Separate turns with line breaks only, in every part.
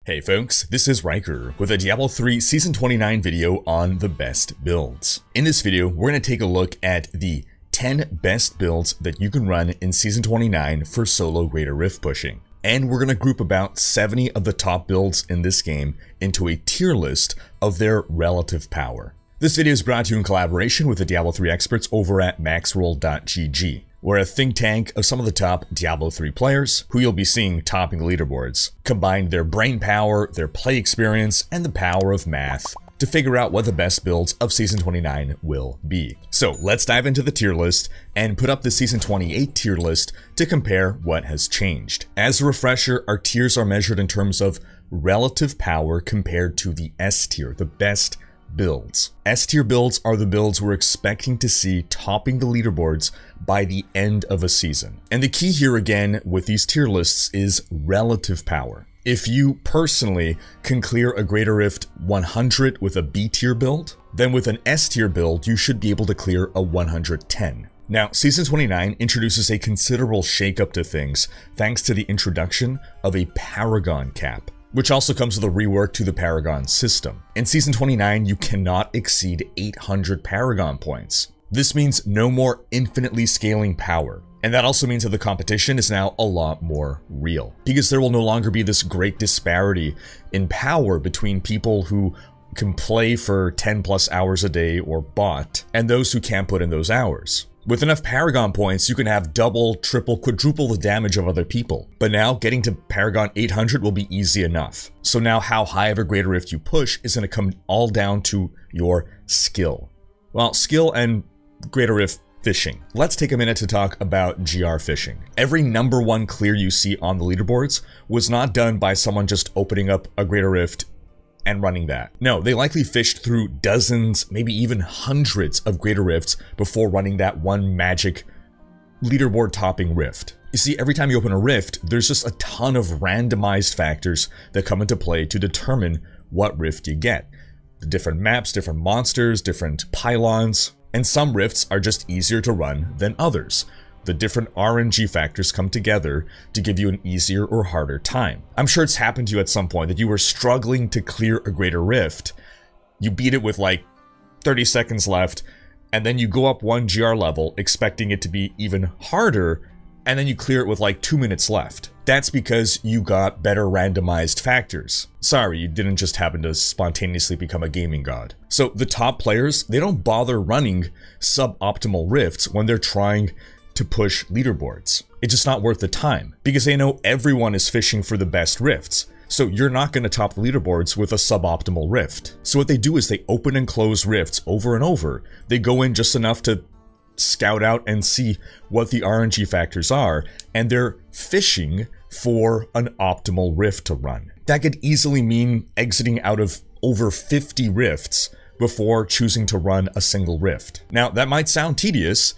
Hey folks, this is Rhykker with a Diablo 3 Season 29 video on the best builds. In this video, we're going to take a look at the 10 best builds that you can run in Season 29 for solo Greater Rift pushing. And we're going to group about 70 of the top builds in this game into a tier list of their relative power. This video is brought to you in collaboration with the Diablo 3 experts over at maxroll.gg. We're a think tank of some of the top Diablo 3 players who you'll be seeing topping the leaderboards, combine their brain power, their play experience, and the power of math to figure out what the best builds of Season 29 will be. So let's dive into the tier list and put up the Season 28 tier list to compare what has changed. As a refresher, our tiers are measured in terms of relative power compared to the S tier, the best builds. S-tier builds are the builds we're expecting to see topping the leaderboards by the end of a season. And the key here again with these tier lists is relative power. If you personally can clear a Greater Rift 100 with a B-tier build, then with an S-tier build you should be able to clear a 110. Now, Season 29 introduces a considerable shakeup to things thanks to the introduction of a Paragon cap, which also comes with a rework to the Paragon system. In Season 29, you cannot exceed 800 Paragon points. This means no more infinitely scaling power. And that also means that the competition is now a lot more real, because there will no longer be this great disparity in power between people who can play for 10 plus hours a day or bot, and those who can't put in those hours. With enough Paragon points, you can have double, triple, quadruple the damage of other people. But now, getting to Paragon 800 will be easy enough. So now how high of a Greater Rift you push is going to come all down to your skill. Well, skill and Greater Rift fishing. Let's take a minute to talk about GR fishing. Every #1 clear you see on the leaderboards was not done by someone just opening up a Greater Rift and running that. No, they likely fished through dozens, maybe even hundreds of Greater Rifts before running that one magic leaderboard topping rift. You see, every time you open a rift, there's just a ton of randomized factors that come into play to determine what rift you get. The different maps, different monsters, different pylons, and some rifts are just easier to run than others. The different RNG factors come together to give you an easier or harder time. I'm sure it's happened to you at some point that you were struggling to clear a Greater Rift. You beat it with like 30 seconds left, and then you go up one GR level expecting it to be even harder, and then you clear it with like 2 minutes left. That's because you got better randomized factors. Sorry, you didn't just happen to spontaneously become a gaming god. So the top players, they don't bother running suboptimal rifts when they're trying to push leaderboards. It's just not worth the time, because they know everyone is fishing for the best rifts. So you're not going to top the leaderboards with a suboptimal rift. So what they do is they open and close rifts over and over. They go in just enough to scout out and see what the RNG factors are, and they're fishing for an optimal rift to run. That could easily mean exiting out of over 50 rifts before choosing to run a single rift. Now, that might sound tedious,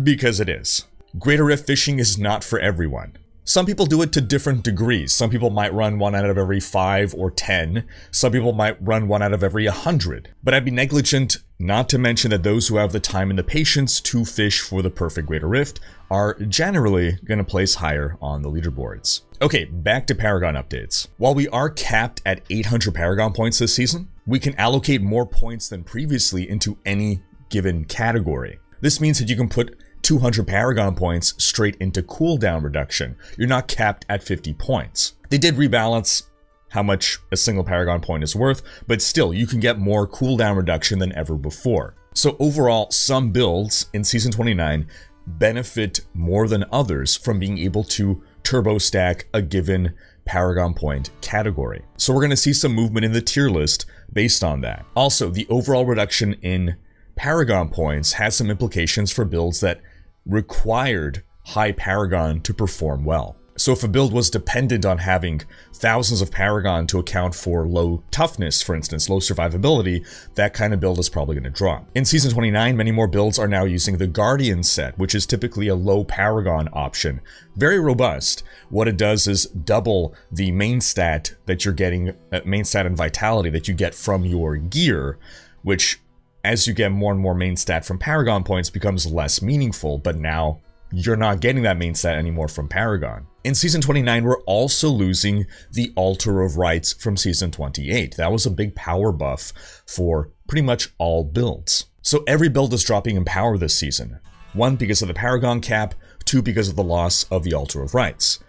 because it is. Greater Rift fishing is not for everyone. Some people do it to different degrees. Some people might run one out of every 5 or 10. Some people might run one out of every 100. But I'd be negligent not to mention that those who have the time and the patience to fish for the perfect Greater Rift are generally going to place higher on the leaderboards. Okay, back to Paragon updates. While we are capped at 800 Paragon points this season, we can allocate more points than previously into any given category. This means that you can put 200 Paragon points straight into cooldown reduction. You're not capped at 50 points. They did rebalance how much a single Paragon point is worth, but still, you can get more cooldown reduction than ever before. So overall, some builds in Season 29 benefit more than others from being able to turbo stack a given Paragon point category. So we're going to see some movement in the tier list based on that. Also, the overall reduction in Paragon points has some implications for builds that required high Paragon to perform well. So if a build was dependent on having thousands of Paragon to account for low toughness, for instance, low survivability, that kind of build is probably going to drop. In Season 29, many more builds are now using the Guardian set, which is typically a low Paragon option. Very robust. What it does is double the main stat that you're getting, main stat and vitality that you get from your gear, which as you get more and more main stat from Paragon points becomes less meaningful, but now you're not getting that main set anymore from Paragon. In Season 29, we're also losing the Altar of Rights from Season 28. That was a big power buff for pretty much all builds. So every build is dropping in power this season. 1, because of the Paragon cap, 2, because of the loss of the Altar of Rights.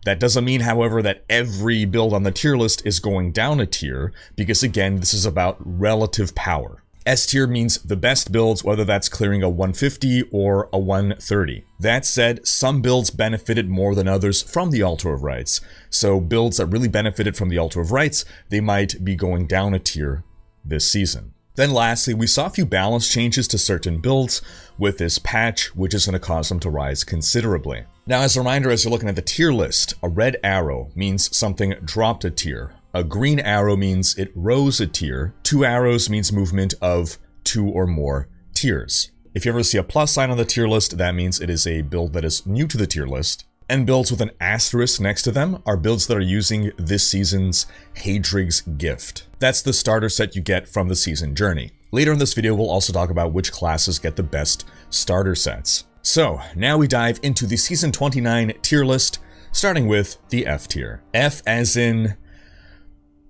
That doesn't mean, however, that every build on the tier list is going down a tier, because again, this is about relative power. S tier means the best builds, whether that's clearing a 150 or a 130. That said, some builds benefited more than others from the Altar of Rights. So builds that really benefited from the Altar of Rights, they might be going down a tier this season. Then lastly, we saw a few balance changes to certain builds with this patch, which is going to cause them to rise considerably. Now, as a reminder, as you're looking at the tier list, a red arrow means something dropped a tier. A green arrow means it rose a tier. 2 arrows means movement of 2 or more tiers. If you ever see a plus sign on the tier list, that means it is a build that is new to the tier list. And builds with an asterisk next to them are builds that are using this season's Hadrig's Gift. That's the starter set you get from the season journey. Later in this video, we'll also talk about which classes get the best starter sets. So, now we dive into the Season 29 tier list, starting with the F tier. F as in...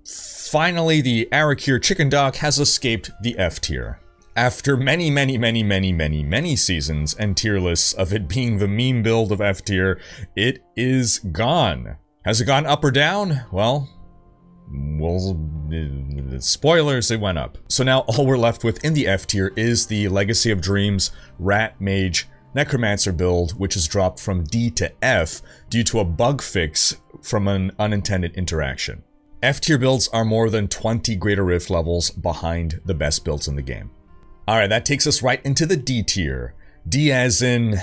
finally, the Arcthorin chicken dog has escaped the F tier. After many seasons and tier lists of it being the meme build of F tier, it is gone. Has it gone up or down? Well, spoilers, it went up. So now all we're left with in the F tier is the Legacy of Dreams, Rat Mage, Necromancer build, which is dropped from D to F due to a bug fix from an unintended interaction. F tier builds are more than 20 Greater Rift levels behind the best builds in the game. Alright, that takes us right into the D tier. D as in...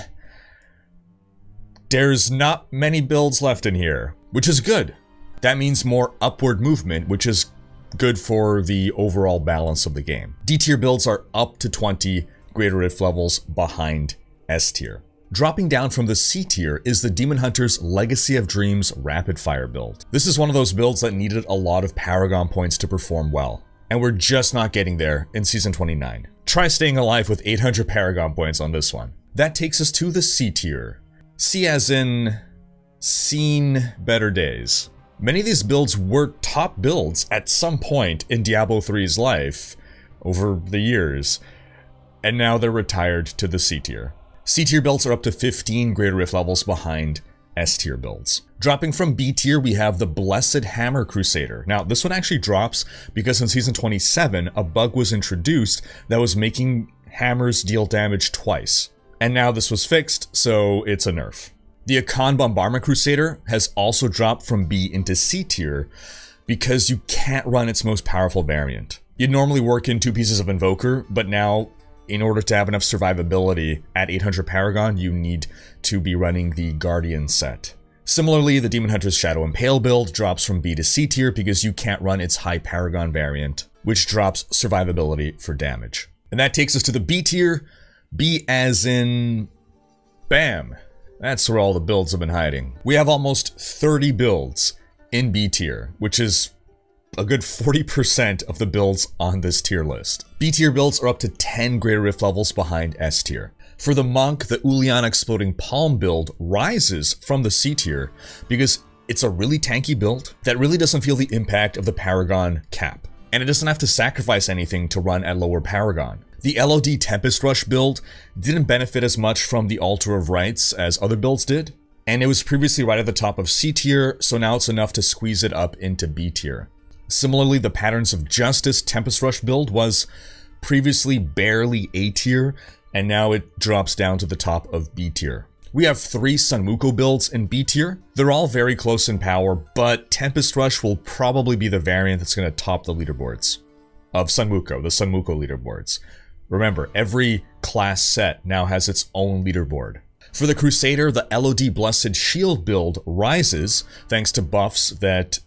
there's not many builds left in here, which is good. That means more upward movement, which is good for the overall balance of the game. D tier builds are up to 20 Greater Rift levels behind S tier. Dropping down from the C tier is the Demon Hunter's Legacy of Dreams Rapid Fire build. This is one of those builds that needed a lot of Paragon points to perform well, and we're just not getting there in Season 29. Try staying alive with 800 Paragon points on this one. That takes us to the C tier. C as in... seen better days. Many of these builds were top builds at some point in Diablo 3's life over the years, and now they're retired to the C tier. C tier builds are up to 15 Greater Rift levels behind S tier builds. Dropping from B tier, we have the Blessed Hammer Crusader. Now, this one actually drops because in Season 27, a bug was introduced that was making hammers deal damage twice. And now this was fixed, so it's a nerf. The Akan Bombardment Crusader has also dropped from B into C tier because you can't run its most powerful variant. You'd normally work in 2 pieces of Invoker, but now, in order to have enough survivability at 800 Paragon, you need to be running the Guardian set. Similarly, the Demon Hunter's Shadow Impale build drops from B to C tier because you can't run its high Paragon variant, which drops survivability for damage. And that takes us to the B tier. B as in... bam! That's where all the builds have been hiding. We have almost 30 builds in B tier, which is a good 40% of the builds on this tier list. B tier builds are up to 10 Greater Rift levels behind S tier. For the Monk, the Ulian Exploding Palm build rises from the C tier because it's a really tanky build that really doesn't feel the impact of the Paragon cap. And it doesn't have to sacrifice anything to run at lower Paragon. The LOD Tempest Rush build didn't benefit as much from the Altar of Rights as other builds did, and it was previously right at the top of C tier, so now it's enough to squeeze it up into B tier. Similarly, the Patterns of Justice Tempest Rush build was previously barely A tier, and now it drops down to the top of B tier. We have 3 Sunmuko builds in B tier. They're all very close in power, but Tempest Rush will probably be the variant that's going to top the leaderboards of Sunmuko, the Sunmuko leaderboards. Remember, every class set now has its own leaderboard. For the Crusader, the LOD Blessed Shield build rises thanks to buffs that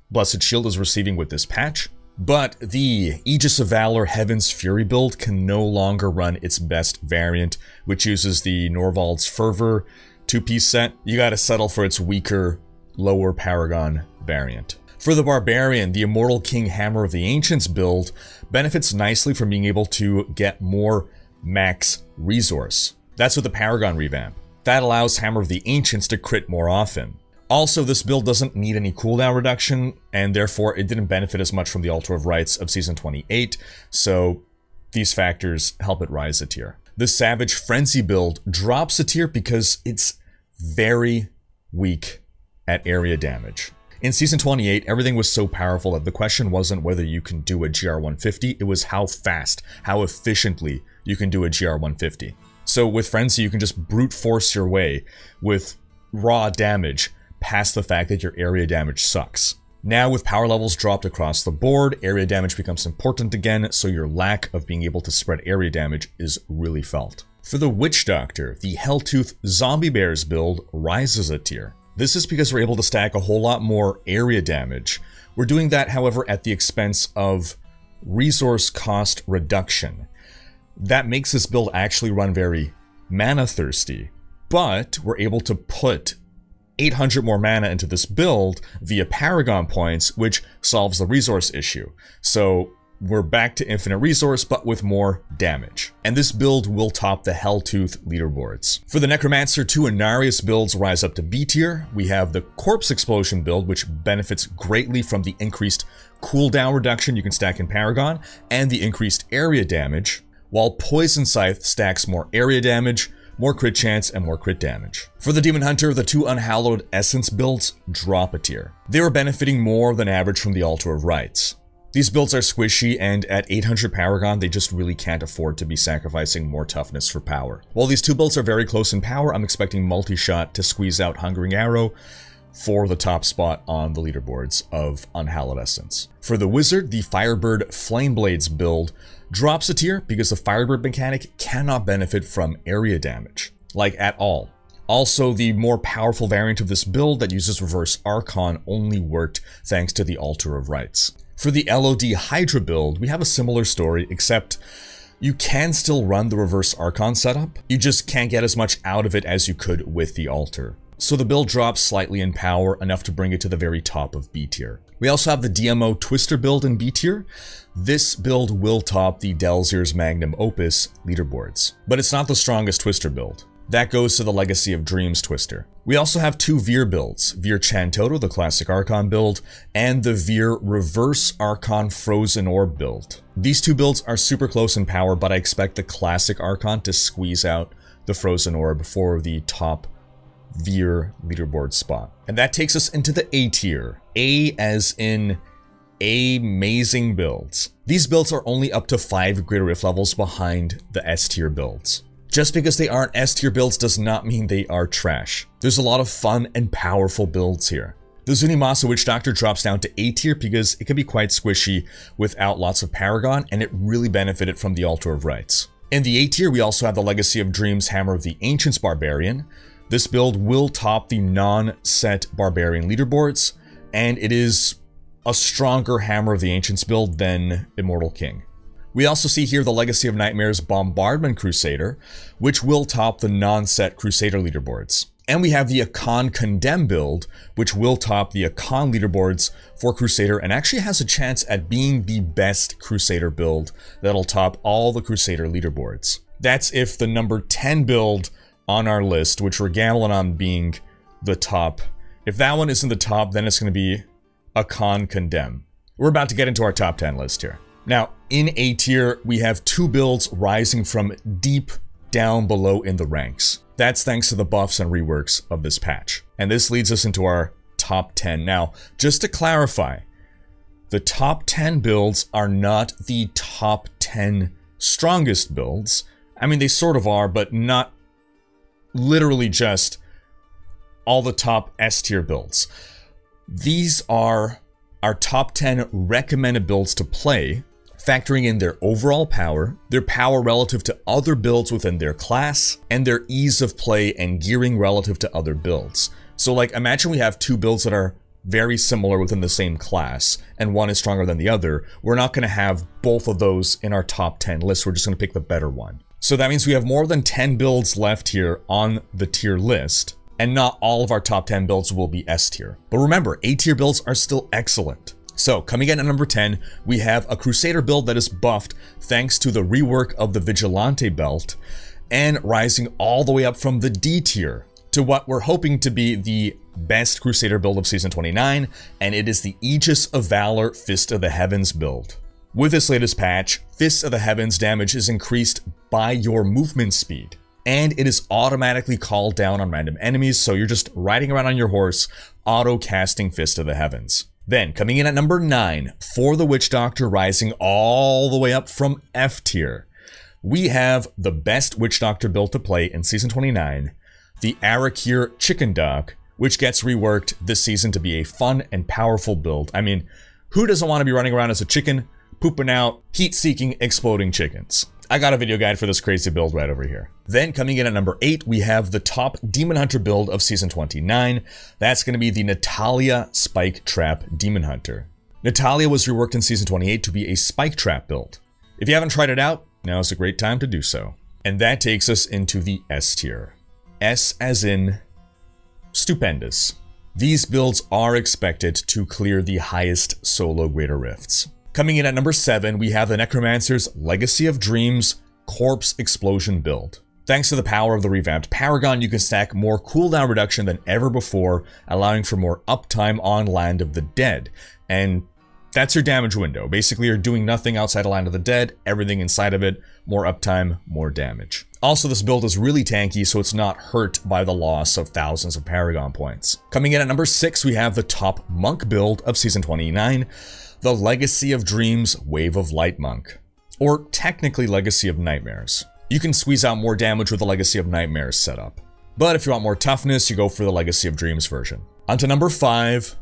Blessed Shield is receiving with this patch, but the Aegis of Valor Heaven's Fury build can no longer run its best variant, which uses the Norvald's Fervor 2-piece set. You gotta settle for its weaker, lower Paragon variant. For the Barbarian, the Immortal King Hammer of the Ancients build benefits nicely from being able to get more max resource. That's with the Paragon revamp. That allows Hammer of the Ancients to crit more often. Also, this build doesn't need any cooldown reduction, and therefore it didn't benefit as much from the Altar of Rites of Season 28, so these factors help it rise a tier. The Savage Frenzy build drops a tier because it's very weak at area damage. In Season 28, everything was so powerful that the question wasn't whether you can do a GR150, it was how fast, how efficiently you can do a GR150. So with Frenzy, you can just brute force your way with raw damage past the fact that your area damage sucks. Now with power levels dropped across the board, area damage becomes important again, so your lack of being able to spread area damage is really felt. For the Witch Doctor, the Helltooth Zombie Bears build rises a tier. This is because we're able to stack a whole lot more area damage. We're doing that, however, at the expense of resource cost reduction. That makes this build actually run very mana thirsty, but we're able to put 800 more mana into this build via Paragon points, which solves the resource issue. So we're back to infinite resource, but with more damage. And this build will top the Helltooth leaderboards. For the Necromancer, 2 Inarius builds rise up to B tier. We have the Corpse Explosion build, which benefits greatly from the increased cooldown reduction you can stack in Paragon, and the increased area damage, while Poison Scythe stacks more area damage, more crit chance, and more crit damage. For the Demon Hunter, the 2 Unhallowed Essence builds drop a tier. They are benefiting more than average from the Altar of Rites. These builds are squishy, and at 800 Paragon, they just really can't afford to be sacrificing more toughness for power. While these 2 builds are very close in power, I'm expecting Multi-Shot to squeeze out Hungering Arrow for the top spot on the leaderboards of Unhallowed Essence. For the Wizard, the Firebird Flameblades build drops a tier because the Firebird mechanic cannot benefit from area damage, like at all. Also, the more powerful variant of this build that uses Reverse Archon only worked thanks to the Altar of Rites. For the LOD Hydra build, we have a similar story, except you can still run the Reverse Archon setup, you just can't get as much out of it as you could with the Altar. So the build drops slightly in power, enough to bring it to the very top of B tier. We also have the DMO Twister build in B tier. This build will top the Delzier's Magnum Opus leaderboards, but it's not the strongest Twister build. That goes to the Legacy of Dreams Twister. We also have 2 Veer builds, Veer Chantoto, the classic Archon build, and the Veer Reverse Archon Frozen Orb build. These 2 builds are super close in power, but I expect the classic Archon to squeeze out the Frozen Orb for the top Veer leaderboard spot. And that takes us into the A tier. A as in amazing builds. These builds are only up to 5 Greater Rift levels behind the S tier builds. Just because they aren't S tier builds does not mean they are trash. There's a lot of fun and powerful builds here. The Zunimasa Witch Doctor drops down to A tier because it can be quite squishy without lots of Paragon, and it really benefited from the Altar of Rites. In the A tier, we also have the Legacy of Dreams Hammer of the Ancients Barbarian. This build will top the non-set Barbarian leaderboards, and it is a stronger Hammer of the Ancients build than Immortal King. We also see here the Legacy of Nightmares Bombardment Crusader, which will top the non-set Crusader leaderboards. And we have the Akan Condemn build, which will top the Akan leaderboards for Crusader and actually has a chance at being the best Crusader build that'll top all the Crusader leaderboards. That's if the number 10 build on our list, which we're gambling on being the top, if that one isn't the top, then it's going to be Akan Condemn. We're about to get into our top 10 list here. Now, in A tier, we have 2 builds rising from deep down below in the ranks. That's thanks to the buffs and reworks of this patch. And this leads us into our top 10. Now, just to clarify, the top 10 builds are not the top 10 strongest builds. I mean, they sort of are, but not literally just all the top S tier builds. These are our top 10 recommended builds to play, factoring in their overall power, their power relative to other builds within their class, and their ease of play and gearing relative to other builds. So like, imagine we have 2 builds that are very similar within the same class, and one is stronger than the other. We're not going to have both of those in our top 10 list, we're just going to pick the better one. So that means we have more than 10 builds left here on the tier list, and not all of our top 10 builds will be S tier. But remember, A tier builds are still excellent. So, coming in at number 10, we have a Crusader build that is buffed thanks to the rework of the Vigilante belt, and rising all the way up from the D tier to what we're hoping to be the best Crusader build of Season 29, and it is the Aegis of Valor Fist of the Heavens build. With this latest patch, Fist of the Heavens damage is increased by your movement speed, and it is automatically called down on random enemies, so you're just riding around on your horse, auto-casting Fist of the Heavens. Then, coming in at number 9, for the Witch Doctor, rising all the way up from F tier, we have the best Witch Doctor build to play in Season 29, the Rhykker Chicken Dog, which gets reworked this season to be a fun and powerful build. I mean, who doesn't want to be running around as a chicken, pooping out heat-seeking, exploding chickens? I got a video guide for this crazy build right over here. Then coming in at number 8, we have the top Demon Hunter build of Season 29. That's going to be the Natalia Spike Trap Demon Hunter. Natalia was reworked in Season 28 to be a Spike Trap build. If you haven't tried it out, now's a great time to do so. And that takes us into the S tier. S as in stupendous. These builds are expected to clear the highest solo Greater Rifts. Coming in at number 7, we have the Necromancer's Legacy of Dreams Corpse Explosion build. Thanks to the power of the revamped Paragon, you can stack more cooldown reduction than ever before, allowing for more uptime on Land of the Dead. And that's your damage window. Basically, you're doing nothing outside of Land of the Dead, everything inside of it, more uptime, more damage. Also, this build is really tanky, so it's not hurt by the loss of thousands of Paragon points. Coming in at number 6, we have the top Monk build of Season 29, the Legacy of Dreams Wave of Light Monk, or technically Legacy of Nightmares. You can squeeze out more damage with the Legacy of Nightmares setup, but if you want more toughness, you go for the Legacy of Dreams version. On to number 5,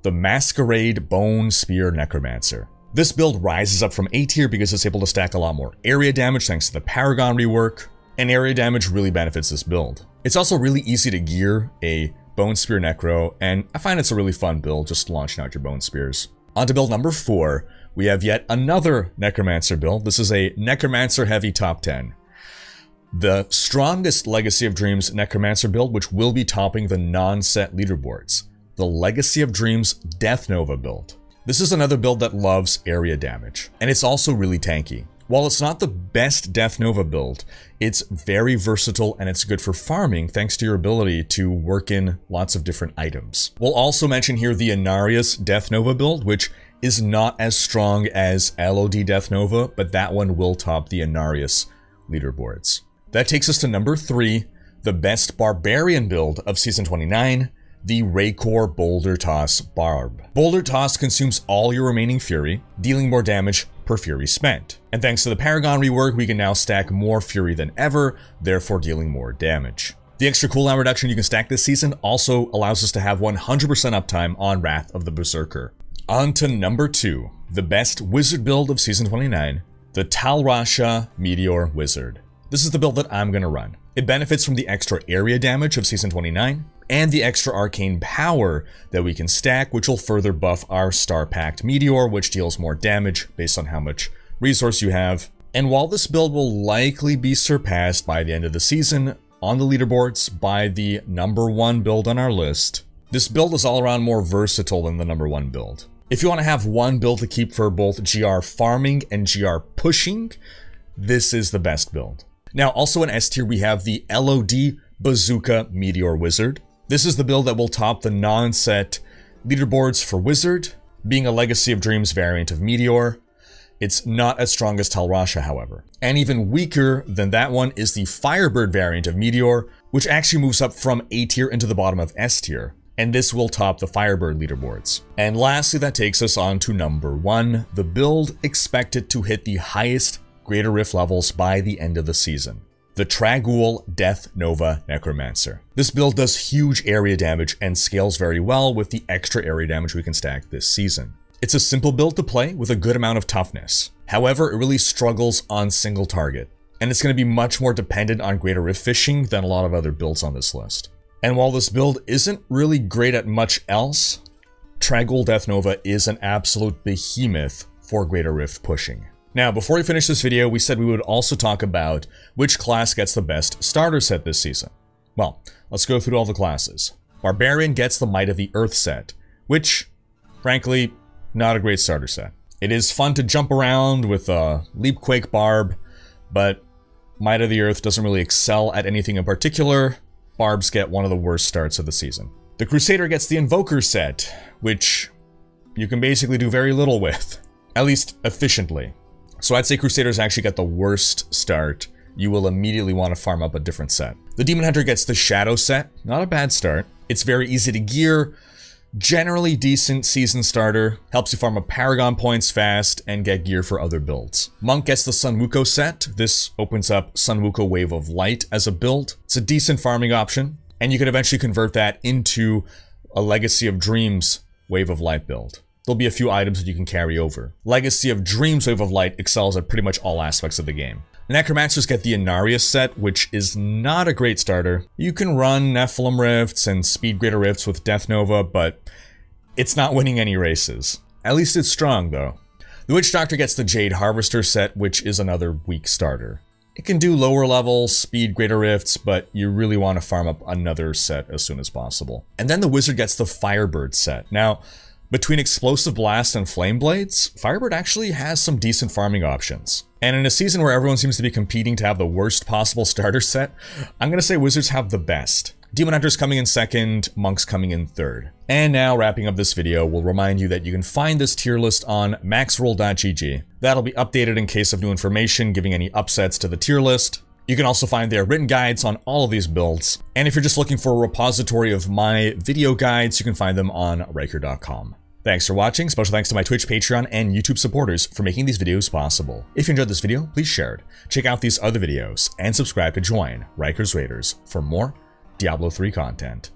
the Masquerade Bone Spear Necromancer. This build rises up from A tier because it's able to stack a lot more area damage thanks to the Paragon rework, and area damage really benefits this build. It's also really easy to gear a Bone Spear Necro, and I find it's a really fun build just launching out your Bone Spears. On to build number 4, we have yet another Necromancer build. This is a Necromancer heavy top 10. The strongest Legacy of Dreams Necromancer build, which will be topping the non-set leaderboards. The Legacy of Dreams Death Nova build. This is another build that loves area damage, and it's also really tanky. While it's not the best Death Nova build, it's very versatile and it's good for farming thanks to your ability to work in lots of different items. We'll also mention here the Inarius Death Nova build, which is not as strong as LOD Death Nova, but that one will top the Inarius leaderboards. That takes us to number 3, the best Barbarian build of Season 29, the Rhykker Boulder Toss Barb. Boulder Toss consumes all your remaining Fury, dealing more damage per Fury spent. And thanks to the Paragon rework, we can now stack more Fury than ever, therefore dealing more damage. The extra cooldown reduction you can stack this season also allows us to have 100% uptime on Wrath of the Berserker. On to number 2, the best Wizard build of Season 29, the Talrasha Meteor Wizard. This is the build that I'm going to run. It benefits from the extra area damage of Season 29, and the extra arcane power that we can stack, which will further buff our Star-Packed Meteor, which deals more damage based on how much resource you have. And while this build will likely be surpassed by the end of the season on the leaderboards by the number 1 build on our list, this build is all around more versatile than the number 1 build. If you want to have one build to keep for both GR farming and GR pushing, this is the best build. Now, also in S tier, we have the LOD Bazooka Meteor Wizard. This is the build that will top the non-set leaderboards for Wizard, being a Legacy of Dreams variant of Meteor. It's not as strong as Talrasha, however. And even weaker than that one is the Firebird variant of Meteor, which actually moves up from A tier into the bottom of S tier. And this will top the Firebird leaderboards. And lastly, that takes us on to number 1, the build expected to hit the highest Greater Rift levels by the end of the season. The Trag'Oul Death Nova Necromancer. This build does huge area damage and scales very well with the extra area damage we can stack this season. It's a simple build to play with a good amount of toughness. However, it really struggles on single target, and it's going to be much more dependent on Greater Rift fishing than a lot of other builds on this list. And while this build isn't really great at much else, Trag'Oul Death Nova is an absolute behemoth for Greater Rift pushing. Now, before we finish this video, we said we would also talk about which class gets the best starter set this season. Well, let's go through all the classes. Barbarian gets the Might of the Earth set, which, frankly, not a great starter set. It is fun to jump around with a Leapquake Barb, but Might of the Earth doesn't really excel at anything in particular. Barbs get one of the worst starts of the season. The Crusader gets the Invoker set, which you can basically do very little with, at least efficiently. So I'd say Crusaders actually get the worst start. You will immediately want to farm up a different set. The Demon Hunter gets the Shadow set, not a bad start. It's very easy to gear, generally decent season starter, helps you farm up Paragon points fast and get gear for other builds. Monk gets the Sun Wukong set. This opens up Sun Wukong Wave of Light as a build. It's a decent farming option, and you could eventually convert that into a Legacy of Dreams Wave of Light build. There'll be a few items that you can carry over. Legacy of Dreams Wave of Light excels at pretty much all aspects of the game. The Necromancers get the Inarius set, which is not a great starter. You can run Nephilim Rifts and Speed Greater Rifts with Death Nova, but it's not winning any races. At least it's strong, though. The Witch Doctor gets the Jade Harvester set, which is another weak starter. It can do lower level Speed Greater Rifts, but you really want to farm up another set as soon as possible. And then the Wizard gets the Firebird set. Now, between Explosive Blast and Flame Blades, Firebird actually has some decent farming options. And in a season where everyone seems to be competing to have the worst possible starter set, I'm gonna say Wizards have the best. Demon Hunters coming in second, Monks coming in third. And now, wrapping up this video, we'll remind you that you can find this tier list on maxroll.gg. That'll be updated in case of new information, giving any upsets to the tier list. You can also find their written guides on all of these builds. And if you're just looking for a repository of my video guides, you can find them on Rhykker.com. Thanks for watching. Special thanks to my Twitch, Patreon, and YouTube supporters for making these videos possible. If you enjoyed this video, please share it. Check out these other videos and subscribe to join Rhykker's Raiders for more Diablo 3 content.